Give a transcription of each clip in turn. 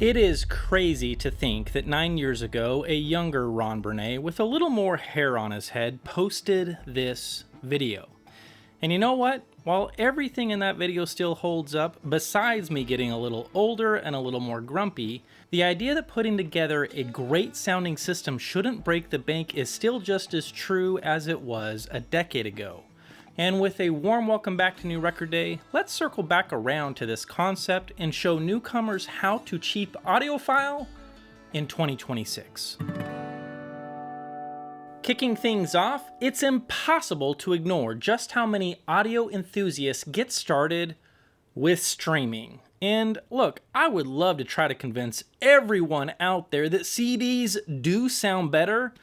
It is crazy to think that 9 years ago, a younger Ron Burnett with a little more hair on his head posted this video. And you know what? While everything in that video still holds up, besides me getting a little older and a little more grumpy, the idea that putting together a great sounding system shouldn't break the bank is still just as true as it was a decade ago. And with a warm welcome back to New Record Day, let's circle back around to this concept and show newcomers how to cheap audiophile in 2026. Kicking things off, it's impossible to ignore just how many audio enthusiasts get started with streaming. And look, I would love to try to convince everyone out there that CDs do sound better,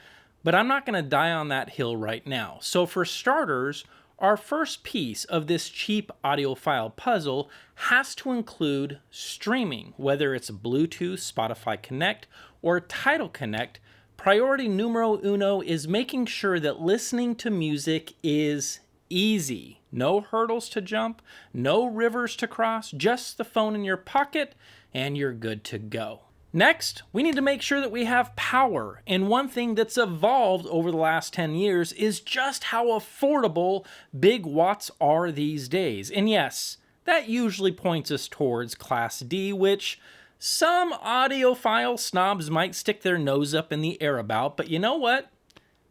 but I'm not going to die on that hill right now. So for starters, our first piece of this cheap audiophile puzzle has to include streaming, whether it's Bluetooth, Spotify Connect, or Tidal Connect. Priority numero uno is making sure that listening to music is easy. No hurdles to jump, no rivers to cross, just the phone in your pocket, and you're good to go. Next, we need to make sure that we have power, and one thing that's evolved over the last 10 years is just how affordable big watts are these days. And yes, that usually points us towards Class D, which some audiophile snobs might stick their nose up in the air about, but you know what?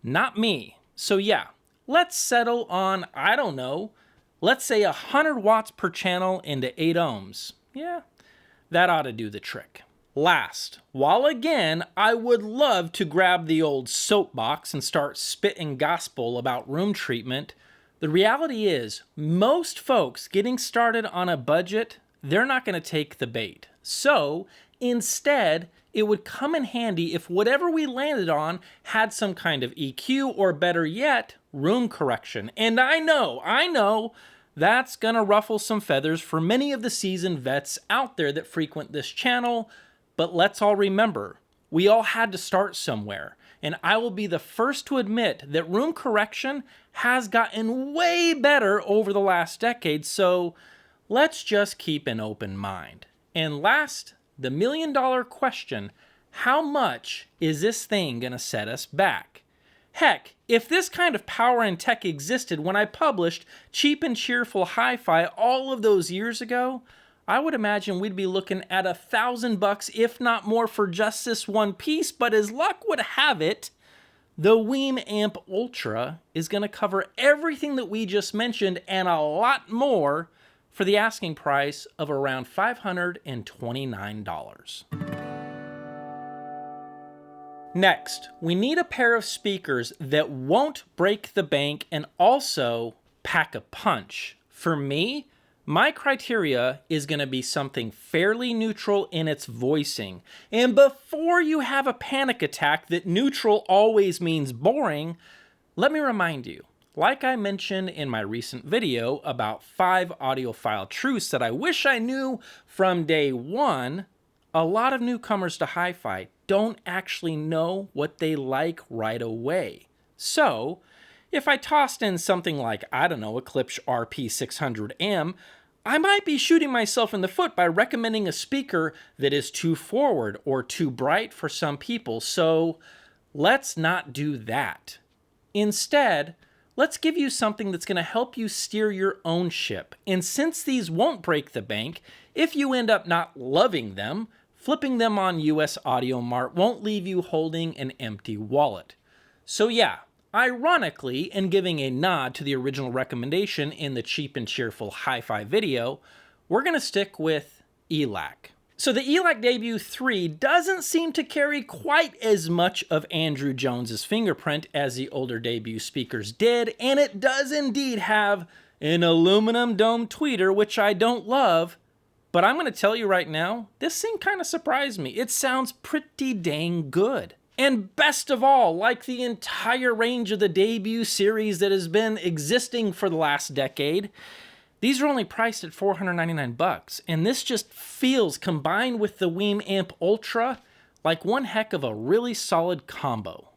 Not me. So yeah, let's settle on, I don't know, let's say 100 watts per channel into 8 ohms. Yeah, that ought to do the trick. Last, while again, I would love to grab the old soapbox and start spitting gospel about room treatment, the reality is most folks getting started on a budget, they're not going to take the bait. So instead, it would come in handy if whatever we landed on had some kind of EQ or better yet, room correction. And I know, that's going to ruffle some feathers for many of the seasoned vets out there that frequent this channel. But let's all remember, we all had to start somewhere, and I will be the first to admit that room correction has gotten way better over the last decade, so let's just keep an open mind. And last, the million-dollar question, how much is this thing gonna set us back? Heck, if this kind of power and tech existed when I published Cheap and Cheerful HiFi all of those years ago, I would imagine we'd be looking at $1,000, if not more, for just this one piece, but as luck would have it, the WiiM Amp Ultra is going to cover everything that we just mentioned and a lot more for the asking price of around $529. Next, we need a pair of speakers that won't break the bank and also pack a punch. For me, my criteria is going to be something fairly neutral in its voicing. And before you have a panic attack that neutral always means boring, let me remind you, like I mentioned in my recent video about 5 audiophile truths that I wish I knew from day one, a lot of newcomers to hi-fi don't actually know what they like right away. So, if I tossed in something like, I don't know, a Klipsch RP600M, I might be shooting myself in the foot by recommending a speaker that is too forward or too bright for some people, so let's not do that. Instead, let's give you something that's going to help you steer your own ship, and since these won't break the bank, if you end up not loving them, flipping them on US Audio Mart won't leave you holding an empty wallet. So yeah, ironically, and giving a nod to the original recommendation in the Cheap and Cheerful HiFi video, we're going to stick with ELAC. So the ELAC Debut 3 doesn't seem to carry quite as much of Andrew Jones's fingerprint as the older Debut speakers did, and it does indeed have an aluminum dome tweeter, which I don't love, but I'm going to tell you right now, this thing kind of surprised me. It sounds pretty dang good. And best of all, like the entire range of the Debut series that has been existing for the last decade, these are only priced at $499, and this just feels, combined with the WiiM Amp Ultra, like one heck of a really solid combo.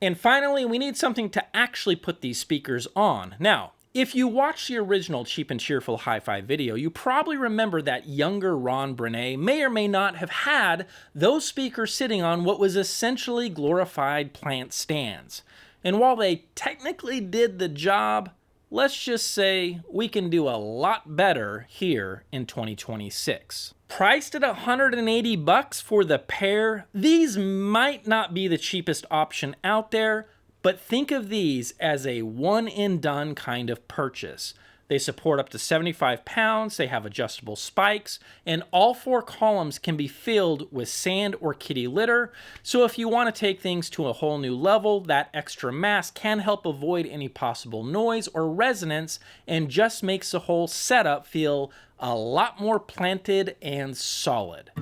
And finally, we need something to actually put these speakers on. Now, If you watched the original Cheap and Cheerful HiFi video, you probably remember that younger Ron Brené may or may not have had those speakers sitting on what was essentially glorified plant stands. And while they technically did the job, let's just say we can do a lot better here in 2026. Priced at $180 for the pair, these might not be the cheapest option out there, but think of these as a one-and-done kind of purchase. They support up to 75 pounds, they have adjustable spikes, and all 4 columns can be filled with sand or kitty litter. So if you want to take things to a whole new level, that extra mass can help avoid any possible noise or resonance and just makes the whole setup feel a lot more planted and solid.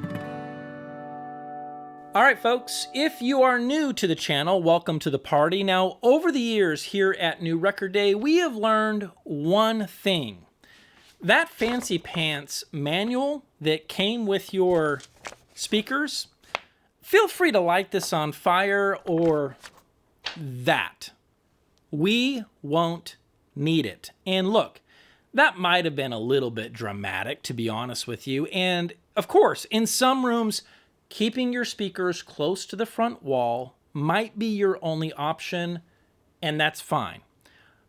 Alright folks, if you are new to the channel, welcome to the party. Now, over the years here at New Record Day, we have learned one thing. That fancy pants manual that came with your speakers, feel free to light this on fire or that. We won't need it. And look, that might have been a little bit dramatic, to be honest with you. And of course, in some rooms, keeping your speakers close to the front wall might be your only option, and that's fine.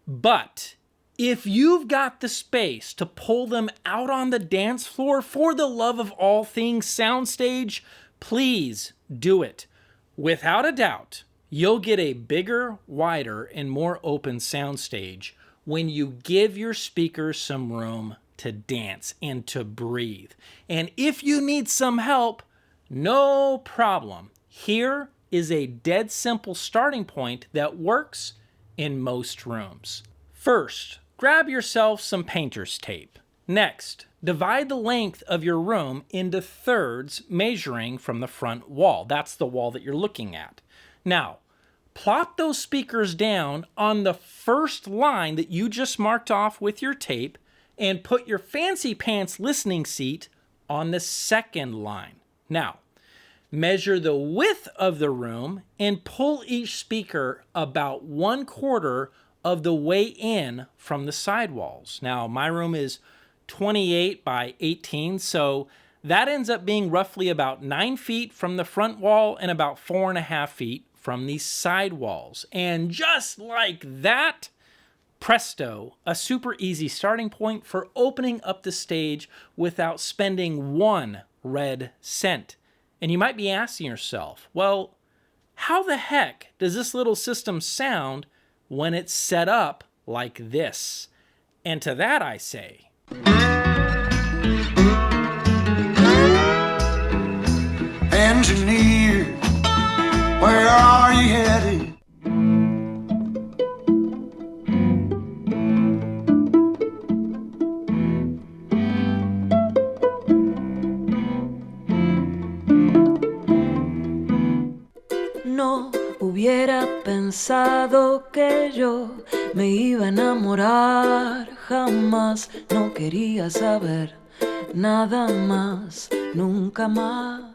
But if you've got the space to pull them out on the dance floor, for the love of all things soundstage, please do it. Without a doubt, you'll get a bigger, wider, and more open soundstage when you give your speakers some room to dance and to breathe. And if you need some help, no problem. Here is a dead simple starting point that works in most rooms. First, grab yourself some painter's tape. Next, divide the length of your room into thirds, measuring from the front wall. That's the wall that you're looking at. Now, plop those speakers down on the first line that you just marked off with your tape and put your fancy pants listening seat on the second line. Now, measure the width of the room and pull each speaker about 1/4 of the way in from the sidewalls. Now, my room is 28 by 18, so that ends up being roughly about 9 feet from the front wall and about 4.5 feet from the side walls. And just like that, presto, a super easy starting point for opening up the stage without spending 1 red cent. And you might be asking yourself, well, how the heck does this little system sound when it's set up like this? And to that I say, engineer, where are you headed? No hubiera pensado que yo me iba a enamorar, jamás no quería saber nada más, nunca más.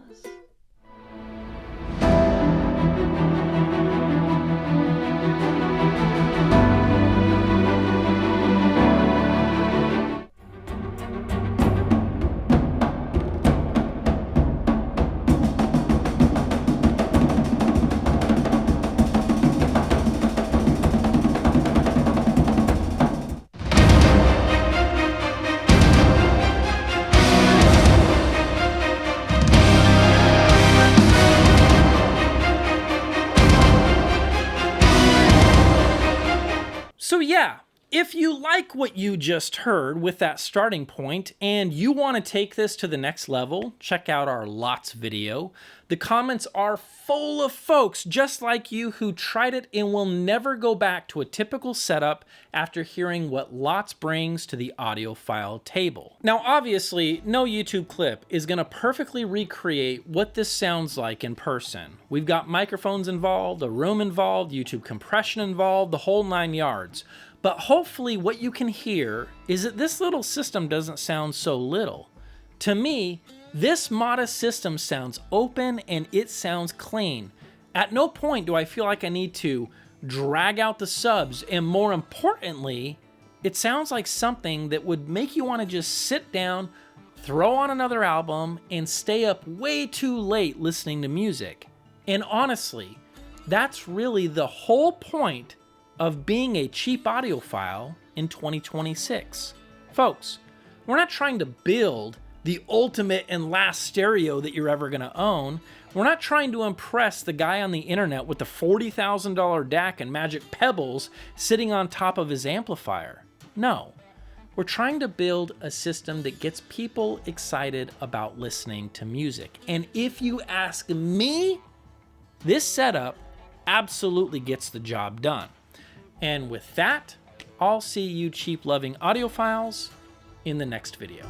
So yeah, if you like what you just heard with that starting point and you want to take this to the next level, check out our Lots video. The comments are full of folks just like you who tried it and will never go back to a typical setup after hearing what Lots brings to the audiophile table. Now obviously, no YouTube clip is going to perfectly recreate what this sounds like in person. We've got microphones involved, a room involved, YouTube compression involved, the whole 9 yards. But hopefully what you can hear is that this little system doesn't sound so little. To me, this modest system sounds open and it sounds clean. At no point do I feel like I need to drag out the subs and, more importantly, It sounds like something that would make you want to just sit down, throw on another album, and stay up way too late listening to music. And honestly, that's really the whole point of being a cheap audiophile in 2026. Folks, we're not trying to build the ultimate and last stereo that you're ever going to own. We're not trying to impress the guy on the internet with the $40,000 DAC and magic pebbles sitting on top of his amplifier. No, we're trying to build a system that gets people excited about listening to music. And if you ask me, this setup absolutely gets the job done. And with that, I'll see you cheap loving audiophiles in the next video.